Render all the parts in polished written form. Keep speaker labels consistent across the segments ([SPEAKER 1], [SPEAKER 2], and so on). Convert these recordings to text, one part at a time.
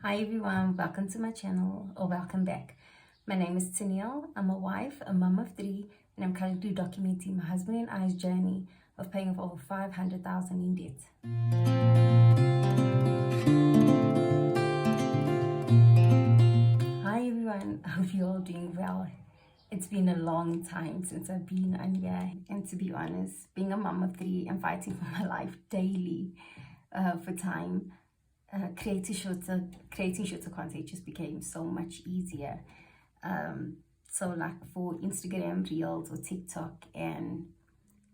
[SPEAKER 1] Hi everyone, welcome to my channel, or welcome back. My name is Tennille. I'm a wife, a mom of three, and I'm currently documenting my husband and I's journey of paying off over 500,000 in debt. Hi everyone, I hope you're all doing well. It's been a long time since I've been on here, and to be honest, being a mom of three and fighting for my life daily for time, creating shorter content just became so much easier. So like for Instagram Reels or TikTok, and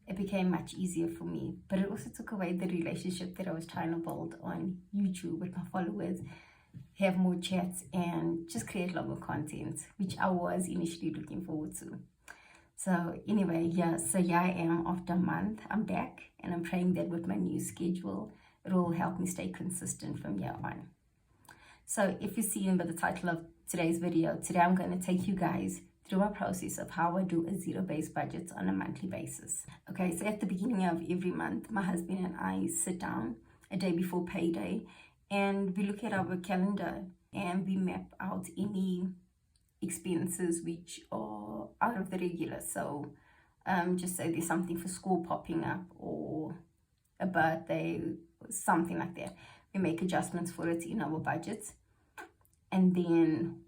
[SPEAKER 1] it became much easier for me, but it also took away the relationship that I was trying to build on YouTube with my followers, have more chats and just create longer content, which I was initially looking forward to. So anyway, so here I am after a month. I'm back, and I'm praying that with my new schedule it will help me stay consistent from here on. So if you've seen by the title of today's video, today I'm going to take you guys through my process of how I do a zero-based budget on a monthly basis. Okay, so at the beginning of every month, my husband and I sit down a day before payday, and we look at our calendar and we map out any expenses which are out of the regular. So just say there's something for school popping up or a birthday, something like that. We make adjustments for it in our budgets, and then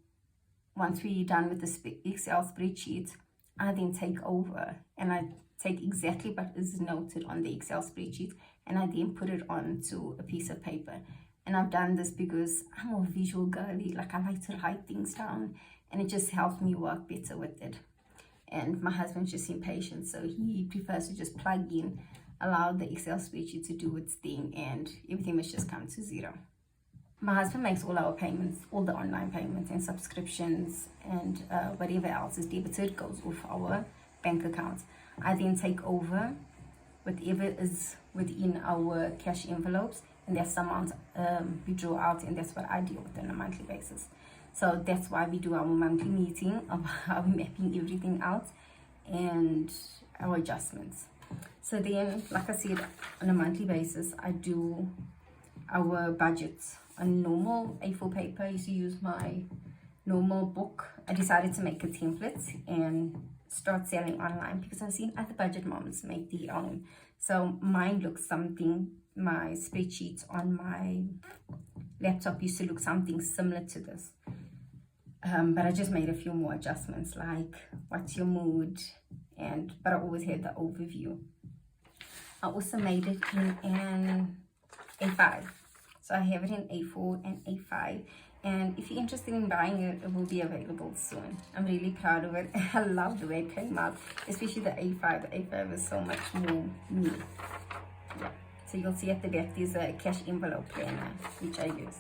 [SPEAKER 1] once we're done with the Excel spreadsheet, I then take over and I take exactly what is noted on the Excel spreadsheet and I then put it onto a piece of paper. And I've done this because I'm a visual girly, like I like to write things down, and it just helps me work better with it. And my husband's just impatient, so he prefers to just plug in, allow the Excel spreadsheet to do its thing, and everything must just come to zero. My husband makes all our payments, all the online payments and subscriptions and whatever else is debited goes off our bank accounts. I then take over whatever is within our cash envelopes, and that's the amount we draw out, and that's what I deal with on a monthly basis. So that's why we do our monthly meeting of how we're mapping everything out and our adjustments. So then, like I said, on a monthly basis, I do our budgets on normal A4 paper. I used to use my normal book. I decided to make a template and start selling online because I've seen other budget moms make their own. So mine looks something, my spreadsheets on my laptop used to look something similar to this. But I just made a few more adjustments, like what's your mood, but I always had the overview. I also made it in an A5. So I have it in A4 and A5. And if you're interested in buying it, it will be available soon. I'm really proud of it. I love the way it came out, especially the A5. The A5 is so much more me. Yeah. So you'll see at the back there's a cash envelope planner, which I use.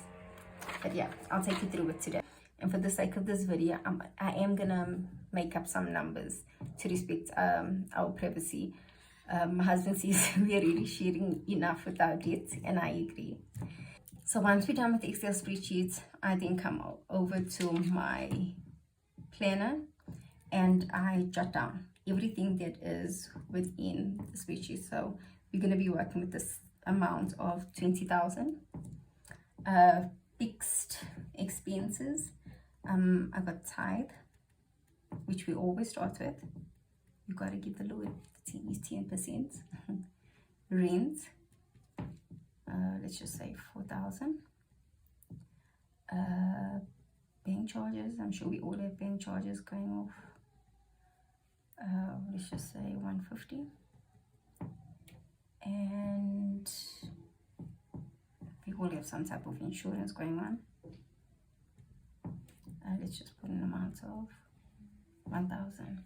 [SPEAKER 1] But yeah, I'll take you through it today. And for the sake of this video, I am gonna make up some numbers to respect our privacy. My husband says we are really sharing enough with our debt, and I agree. So once we're done with the Excel spreadsheets, I then come over to my planner and I jot down everything that is within the spreadsheet. So we're going to be working with this amount of 20,000. Fixed expenses. I got tithe, which we always start with. You got to give the Lord 10%. Rent. Let's just say 4,000. Bank charges, I'm sure we all have bank charges going off. Let's just say 150. And we all have some type of insurance going on. Let's just put an amount of 1,000.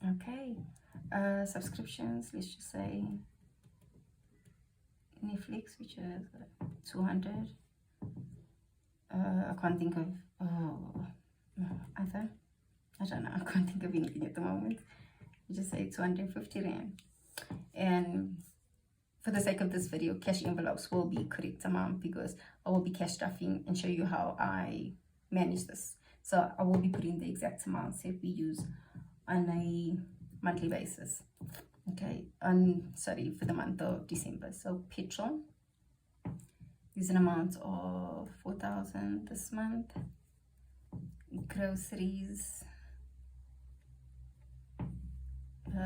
[SPEAKER 1] Okay. Subscriptions, let's just say Netflix, which is 200. I can't think of other. I don't know. I can't think of anything at the moment. You just say 250 rand. And for the sake of this video, cash envelopes will be correct amount because I will be cash stuffing and show you how I manage this. So I will be putting the exact amounts that we use on a monthly basis. Okay, sorry, for the month of December. So petrol, There's an amount of 4,000 this month. Groceries,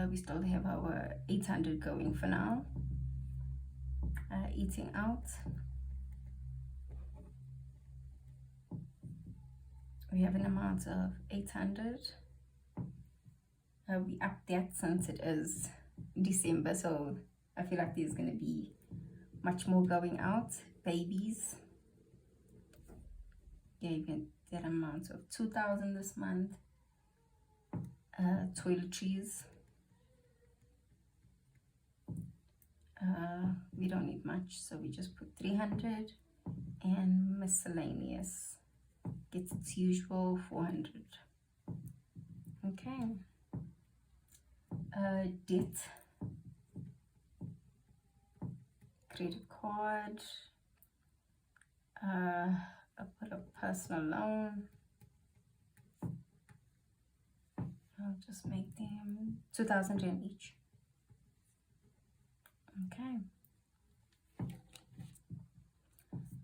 [SPEAKER 1] we still have our 800 going for now. Eating out, we have an amount of 800. We upped that since it is December, so I feel like there's going to be much more going out. Babies, gave it that amount of 2,000 this month. Toiletries, we don't need much, so we just put 300. And miscellaneous gets its usual 400. Okay. Debt, credit card, I put a personal loan. I'll just make them 2,000 Rand each. Okay.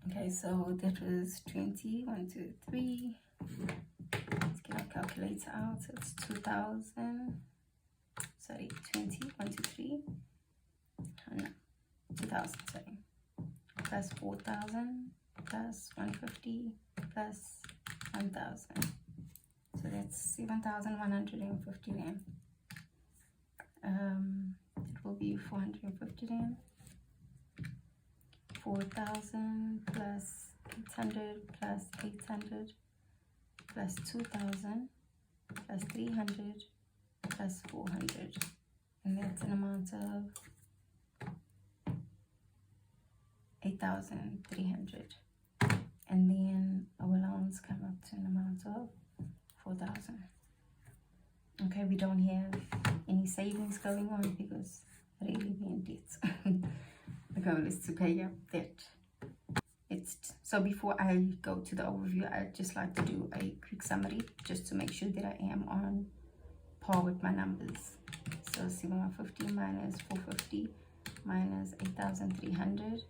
[SPEAKER 1] Okay, so that was 20, 1, 2, 3. Let's get our calculator out. So it's 2,000. Sorry, 20, 1, 2, 3. Oh, no, 2,000, sorry. Plus 4,000, plus 150, plus 1,000. So that's 7,150 Rand. It will be 450 Rand. 4,000 plus 800 plus 800 plus 2,000 plus 300 plus 400. And that's an amount of 8,300. And then our loans come up to an amount of 4,000. Okay, we don't have any savings going on because really we're in debt. The goal is to pay up debt. So before I go to the overview, I'd just like to do a quick summary just to make sure that I am on par with my numbers. So 750 minus 450 minus 8,300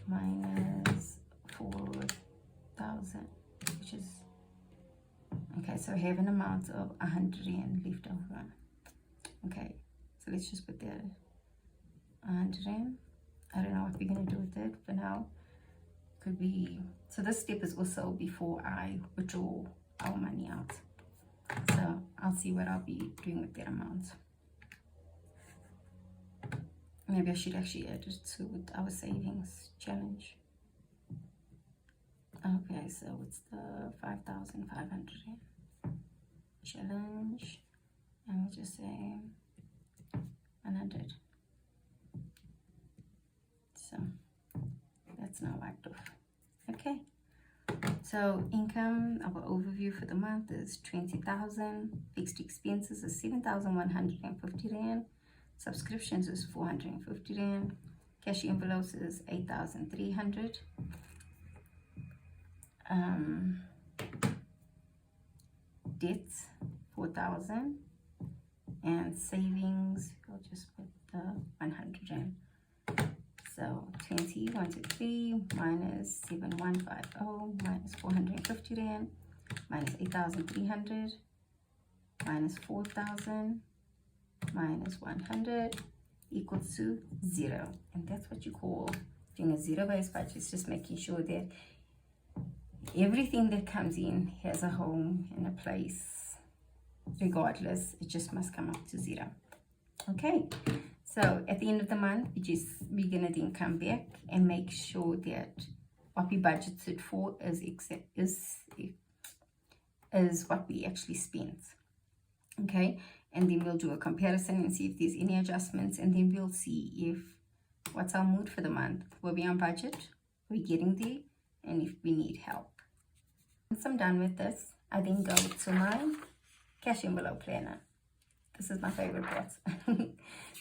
[SPEAKER 1] minus 4,000, which is okay. So I have an amount of 100 Rand left over. Okay, so let's just put that 100 Rand. I don't know what we're gonna do with it for now. Could be, so this step is also before I withdraw our money out. So I'll see what I'll be doing with that amount. Maybe I should actually add it to our savings challenge. Okay, so it's the 5,500 challenge, and we'll just say 100. So that's now wiped off. Okay, so income, our overview for the month is 20,000. Fixed expenses is 7,150 Rand. Subscriptions is 450 Rand. Cash envelopes is 8,300. Debts 4,000. And savings, we'll just put the 100 Rand. So 20, 1, 2, 3 minus 7,150 minus 450 Rand minus 8,300 minus 4,000 minus 100 equals to 0. And that's what you call doing a zero-based budget. It's just making sure that everything that comes in has a home and a place. Regardless, it just must come up to 0. Okay. So at the end of the month, we're going to then come back and make sure that what we budgeted for is what we actually spent. Okay, and then we'll do a comparison and see if there's any adjustments, and then we'll see if what's our mood for the month. Were we on budget? We're getting there, and if we need help. Once I'm done with this, I then go to my cash envelope planner. This is my favorite part.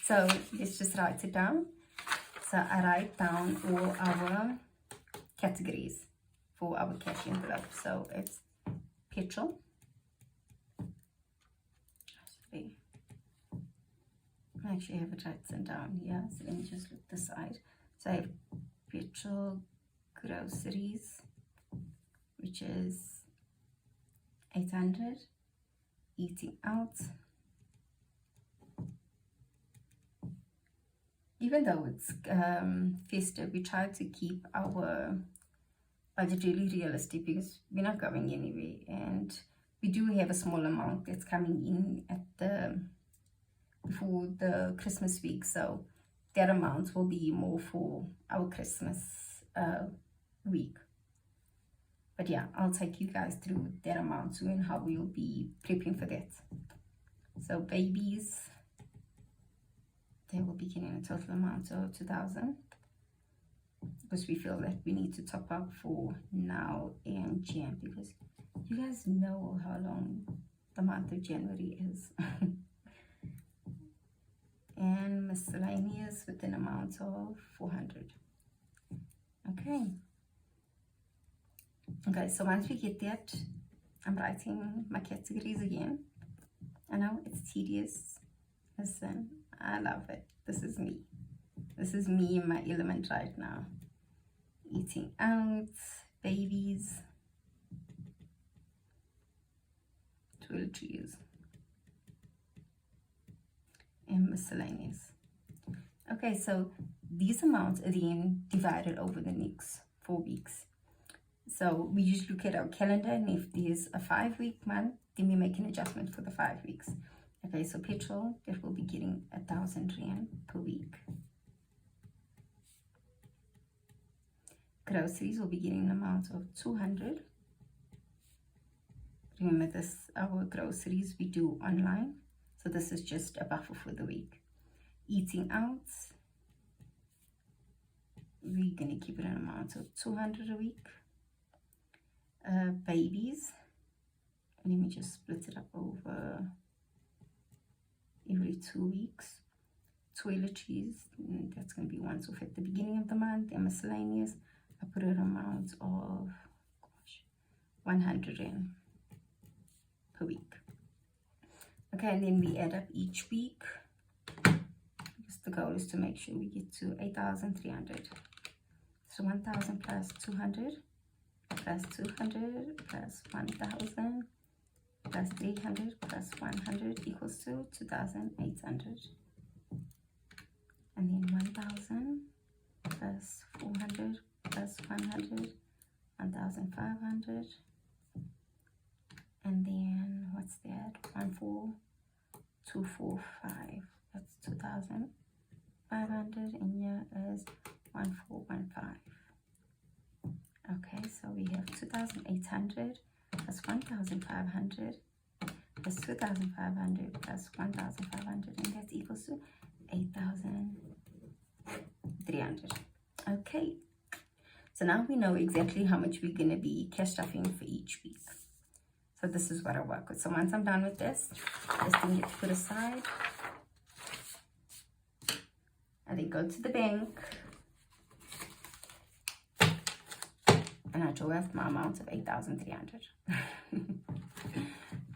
[SPEAKER 1] So let's just write it down. So I write down all our categories for our cash envelope. So it's petrol. I actually have it written down here. So let me just look this side. So I have petrol, groceries, which is 800, eating out. Even though it's festive, we try to keep our budget really realistic because we're not going anywhere, and we do have a small amount that's coming in at before the Christmas week, so that amount will be more for our Christmas week. But yeah, I'll take you guys through that amount soon and how we'll be prepping for that. So babies, they will be getting a total amount of 2,000 because we feel that we need to top up for now and Jan, because you guys know how long the month of January is. And miscellaneous with an amount of 400. Okay, so once we get that, I'm writing my categories again. I know it's tedious. Listen, I love it. This is me. This is me in my element right now. Eating out, babies, toiletries, and miscellaneous. Okay, so these amounts are then divided over the next 4 weeks. So we usually look at our calendar, and if there's a 5-week month, then we make an adjustment for the 5 weeks. Okay, so petrol, that will be getting 1,000 rand per week. Groceries will be getting an amount of 200. Remember this, our groceries we do online, so this is just a buffer for the week. Eating out, we're gonna keep it an amount of 200 a week. Babies, let me just split it up over every 2 weeks. Toiletries, that's going to be once off at the beginning of the month. And miscellaneous, I put an amount of 100 rand per week. Okay, and then we add up each week, because the goal is to make sure we get to 8,300. So 1,000 plus 200 plus 200 plus 1,000 plus 300 plus 100 equals to 2,800. And then 1,000 plus 400 plus 100, 1,500. And then what's that? 1,425. That's 2,500, and here is 1,415. Okay, so we have 2,800 plus 1,500 plus 2,500 plus 1,500, and that's equals to 8,300. Okay, so now we know exactly how much we're going to be cash stuffing for each week. So this is what I work with. So once I'm done with this thing gets put aside. And then go to the bank. And I draw off my amount of 8,300.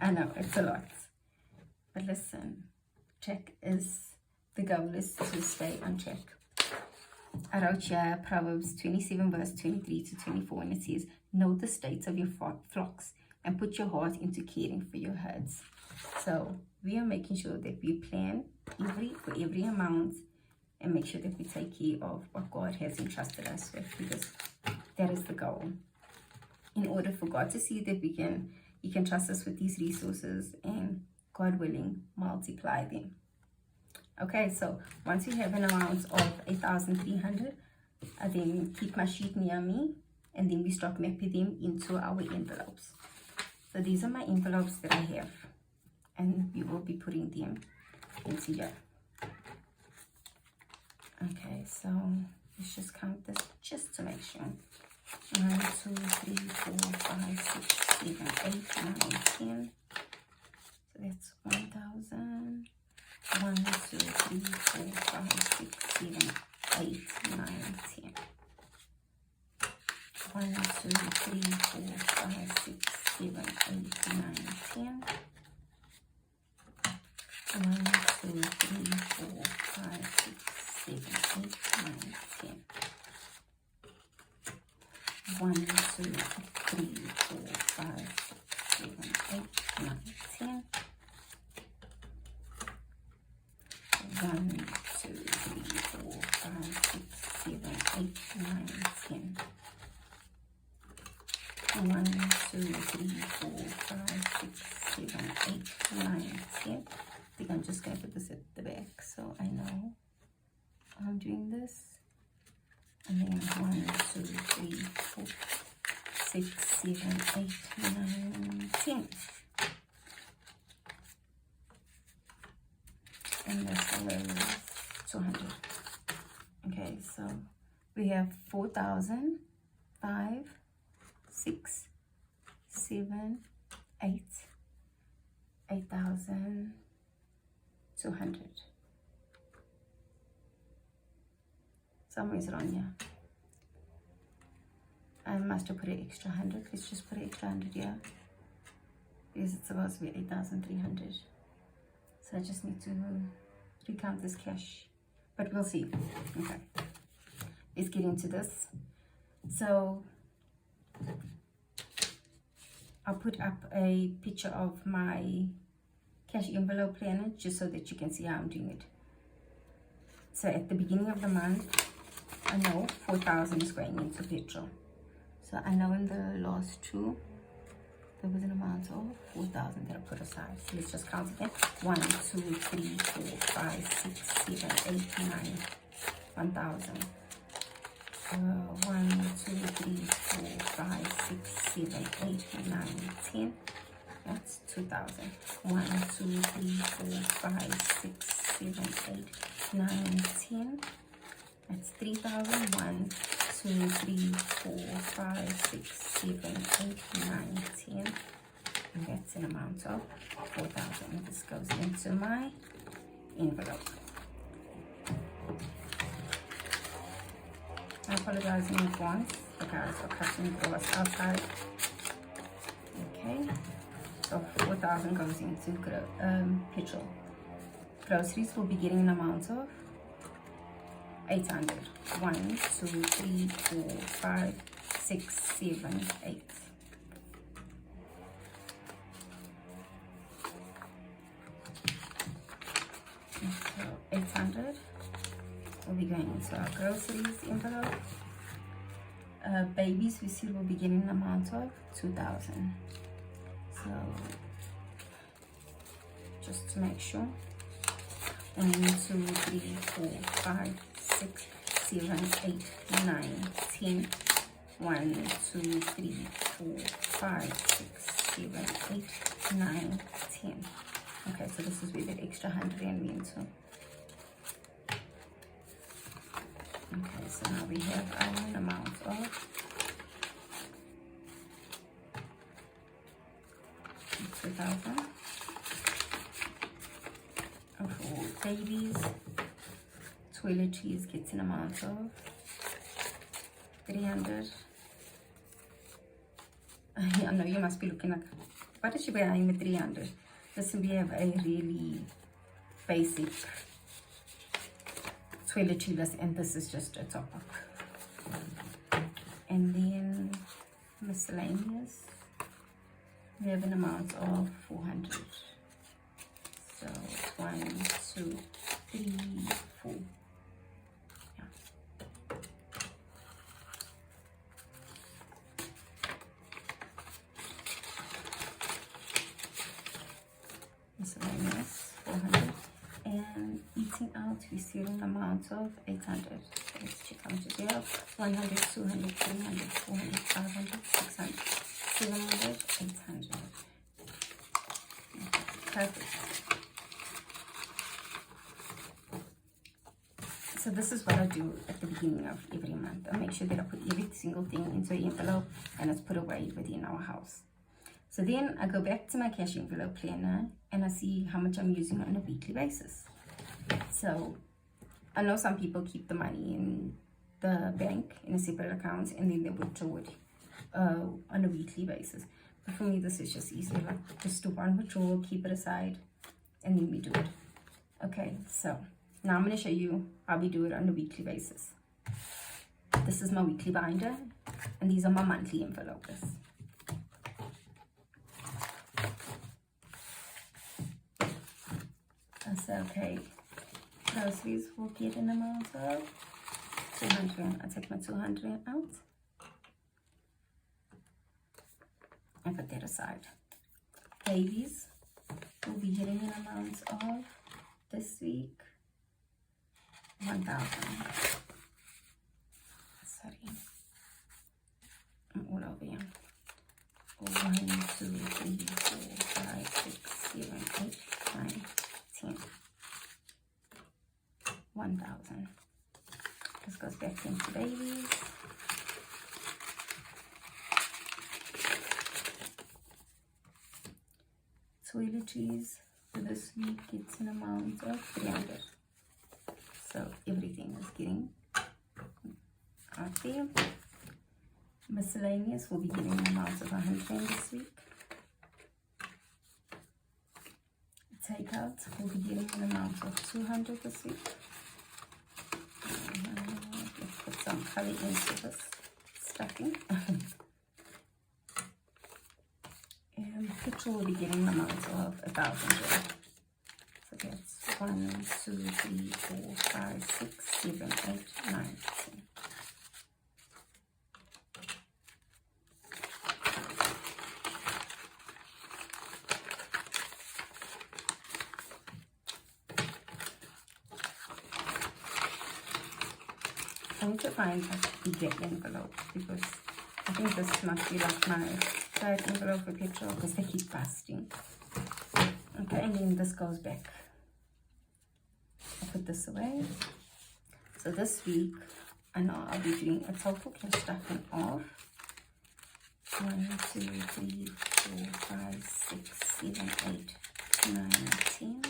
[SPEAKER 1] I know, it's a lot. But listen, the goal is to stay on check. I wrote here Proverbs 27 verse 23 to 24, and it says, know the state of your flocks and put your heart into caring for your herds. So we are making sure that we plan for every amount and make sure that we take care of what God has entrusted us with, because that is the goal. In order for God to see that He can trust us with these resources and, God willing, multiply them. Okay, so once we have an amount of 8,300, I then keep my sheet near me, and then we start mapping them into our envelopes. So these are my envelopes that I have, and we will be putting them into here. Okay, so let's just count this just to make sure. 1, 2, 3, 4, 5, 6, 7, 8, 9, 10. So that's 1,000. 1, 2, 3, 4, 5, 6, 7, 8, 9, 10. 1, 2, 3, 4, 5, 6, 7, 8, 9, 10. 1, 2, 3, 4, 5, 6, 7, 8, 9, 10. 1, 2, 3, 4, 5, 6, 7, 8, 9, 10. 1, 2, 3, 4, 5, 6, 7, 8, 9, 10. 1, 2, 3, 4, 5, 6, 7, 8, 9, 10. I think I'm just going to put this at the back so I know I'm doing this. And then 1, 2, 3, 4, 6, 7, 8, 9, 10. And this is 200. Okay, so we have 4,000, 5, 6, 7, 8, 8,200. Somewhere is on here. I must have put an extra 100. Let's just put an extra 100 here. Because it's supposed to be 8,300. So I just need to recount this cash. But we'll see. Okay. Let's get into this. So I'll put up a picture of my cash envelope planner just so that you can see how I'm doing it. So at the beginning of the month, I know 4,000 is going into petrol. So I know in the last two, there was an amount of 4,000 that I put aside. So let's just count again. 1, 2, 3, 4, 5, 6, 7, 8, 9, 1,000. 1, 2, 3, 4, 5, 6, 7, 8, 9, 10. That's 2,000. 1, 2, 3, 4, 5, 6, 7, 8, 9, 10. That's 3,000. 1, 2, 3, 4, 5, 6, 7, 8, 9, 10. And that's an amount of 4,000. And this goes into my envelope. I apologize in advance. The guys are cutting grass outside. Okay. So 4,000 goes into petrol. Groceries will be getting an amount of 800. 1, 2, 3, 4, 5, 6, 7, 8. So 800 will be going into our groceries envelope. Babies we see will be getting an amount of 2,000. So just to make sure. 1, 2, 3, 4, 5, 6, 7, 8, 9, 10. 1, 2, 3, 4, 5, 6, 7, 8, 9, 10. Okay, so this is where that extra 100 went into. Okay, so now we have our amount of 2,000. For babies, toiletries gets an amount of 300. I know you must be looking like, what is she buying with 300? Listen, we have a really basic toiletry list, and this is just a top up. And then miscellaneous, we have an amount of 400. So 1, 2, 3, 4. Yeah. Miscellaneous 400. And eating out, we see an amount of 800. Let's check how much is there. 100, 200, 300, 400, 500, 600, 700, 800. Okay, perfect. So this is what I do at the beginning of every month. I make sure that I put every single thing into an envelope and it's put away within our house. So then I go back to my cash envelope planner and I see how much I'm using on a weekly basis. So I know some people keep the money in the bank in a separate account and then they withdraw it on a weekly basis. But for me, this is just easier. Like just do one withdrawal, keep it aside, and then we do it. Okay, so now I'm going to show you how we do it on a weekly basis. This is my weekly binder. And these are my monthly envelopes. That's okay. Groceries will get an amount of 200. I take my 200 out and put that aside. Babies will be getting an amount of this week 1,000. Sorry, I'm all over here. 1, 2, 3, 4, 5, 6, 7, 8, 9, 10. 1,000. This goes back into babies. Toiletries for this week gets an amount of 300. So everything is getting out there. Miscellaneous will be getting an amount of 100 this week. Takeout will be getting an amount of 200 this week. Let's put some color into this stuffing. And petrol will be getting an amount of 1,000. So that's 1, 2, 3, 4, 5, 6, 7, 8, 9, 10. I need to find a bigger envelope because I think this must be like my third envelope for petrol because they keep busting. Okay, and then this goes back. I'll put this away. So this week, I know I'll be doing a total cash stuffing of 1, 2, 3, 4, 5, 6, 7, 8, 9, 10.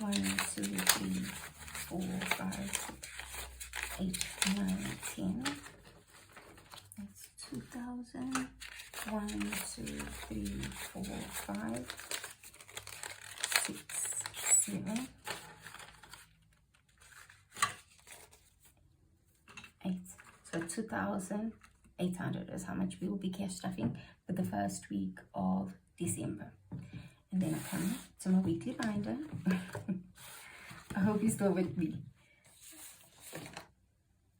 [SPEAKER 1] 1, 2, 3, 4, 5, 6, 8, 9, 10. That's 2,000. 1, 2, 3, 4, 5, 6, 7, 8. So 2,800 is how much we will be cash stuffing for the first week of December. And then I come to my weekly binder. I hope you're still with me.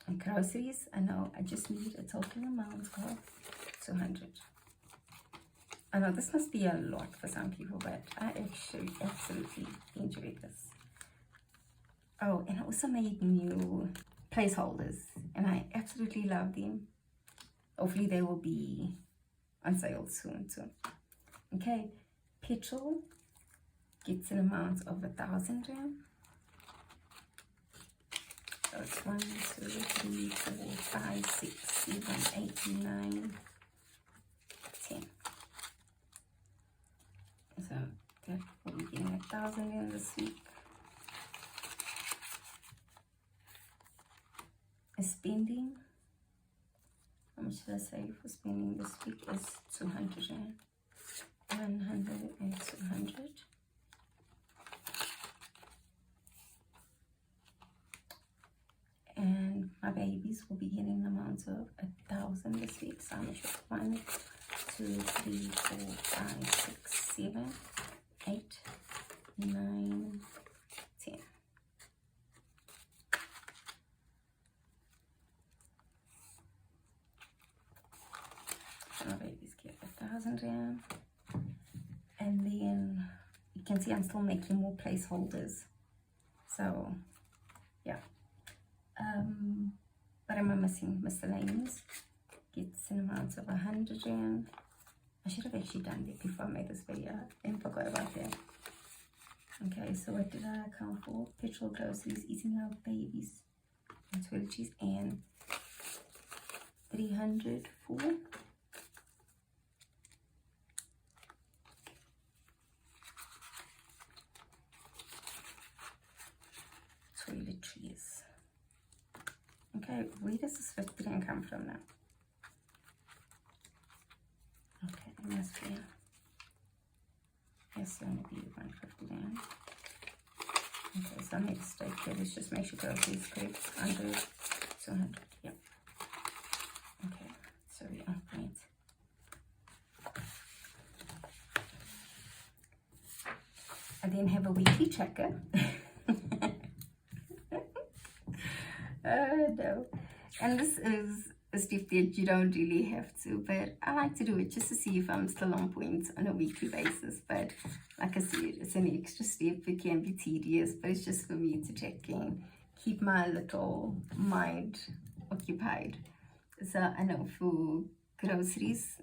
[SPEAKER 1] And groceries, I know I just need a total amount of 200. I know this must be a lot for some people, but I actually absolutely enjoy this. Oh, and I also made new placeholders, and I absolutely love them. Hopefully they will be on sale soon too. Okay, petrol gets an amount of 1,000 rand. So it's 1, 2, 3, 4, 5, 6, 7, 8, 9, 10. So that will be getting 1,000 in this week. Spending, how much should I say for spending this week is 200 rand. 100 and 200. And my babies will be getting the amount of 1,000 this week. So I'm going to put 1, 2, 3, 4, 5, 6, 7, 8, 9, 10. So my babies get 1,000 rand. And then you can see I'm still making more placeholders. So yeah. What am I missing? Miscellaneous gets an amount of 100 rand. I should have actually done that before I made this video and forgot about that. Okay, so what did I account for? Petrol, groceries, eating out, babies, and toiletries, and 300 for toiletries. Okay, where does this 50 rand come from now? Okay, it must be. Yes, only be 150 rand. Okay, so I made a mistake here. Let's just make sure groceries correct. 100, 200, yep. then have a weekly tracker. No. And this is a step that you don't really have to, but I like to do it just to see if I'm still on point on a weekly basis. But like I said, it's an extra step. It can be tedious, but it's just for me to check in, keep my little mind occupied. So I know for groceries,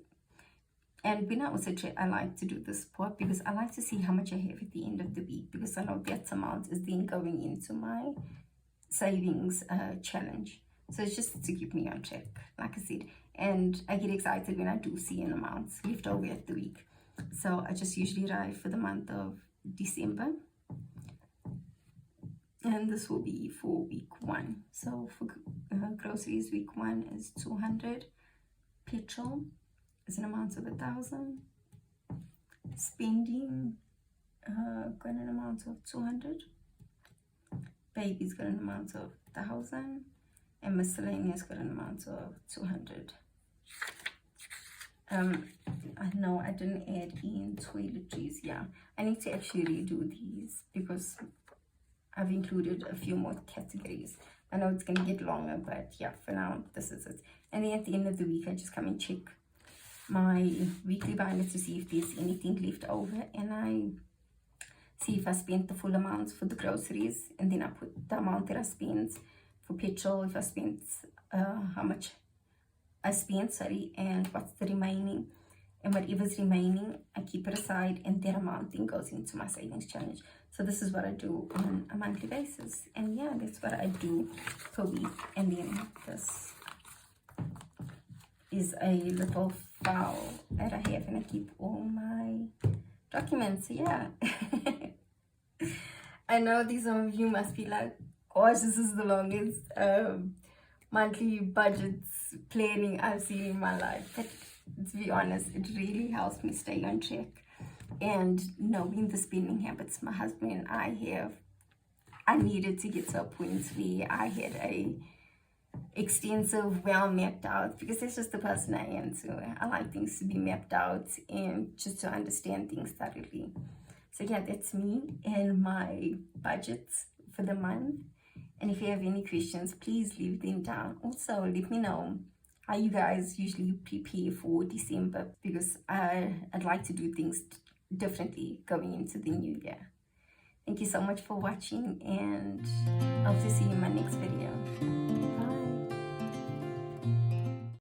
[SPEAKER 1] and when I also check, I like to do this part because I like to see how much I have at the end of the week, because I know that amount is then going into my savings challenge. So it's just to keep me on track, like I said. And I get excited when I do see an amount left over at the week. So I just usually write for the month of December. And this will be for week 1. So for groceries, week 1 is 200. Petrol is an amount of 1,000. Spending got an amount of 200. Baby's got an amount of 1,000. And miscellaneous got an amount of 200. I know I didn't add in toiletries. Yeah, I need to actually redo these because I've included a few more categories. I know it's gonna get longer, but yeah, for now this is it. And then at the end of the week, I just come and check my weekly binder to see if there's anything left over, and I see if I spent the full amount for the groceries, and then I put the amount that I spent for petrol, if I spent how much I spent, sorry, and what's the remaining, and whatever's remaining I keep it aside, and that amount then goes into my savings challenge. So this is what I do on a monthly basis, and yeah, that's what I do per week. And then this is a little file that I have, and I keep all my documents. Yeah. I know these some of you must be like, gosh, this is the longest monthly budgets planning I've seen in my life. But to be honest, it really helps me stay on track. And knowing the spending habits my husband and I have, I needed to get to a point where I had a extensive, well mapped out, because that's just the person I am too. I like things to be mapped out and just to understand things thoroughly. So yeah, that's me and my budgets for the month. And if you have any questions, please leave them down. Also, let me know how you guys usually prepare for December, because I'd like to do things differently going into the new year. Thank you so much for watching, and I hope to see you in my next video.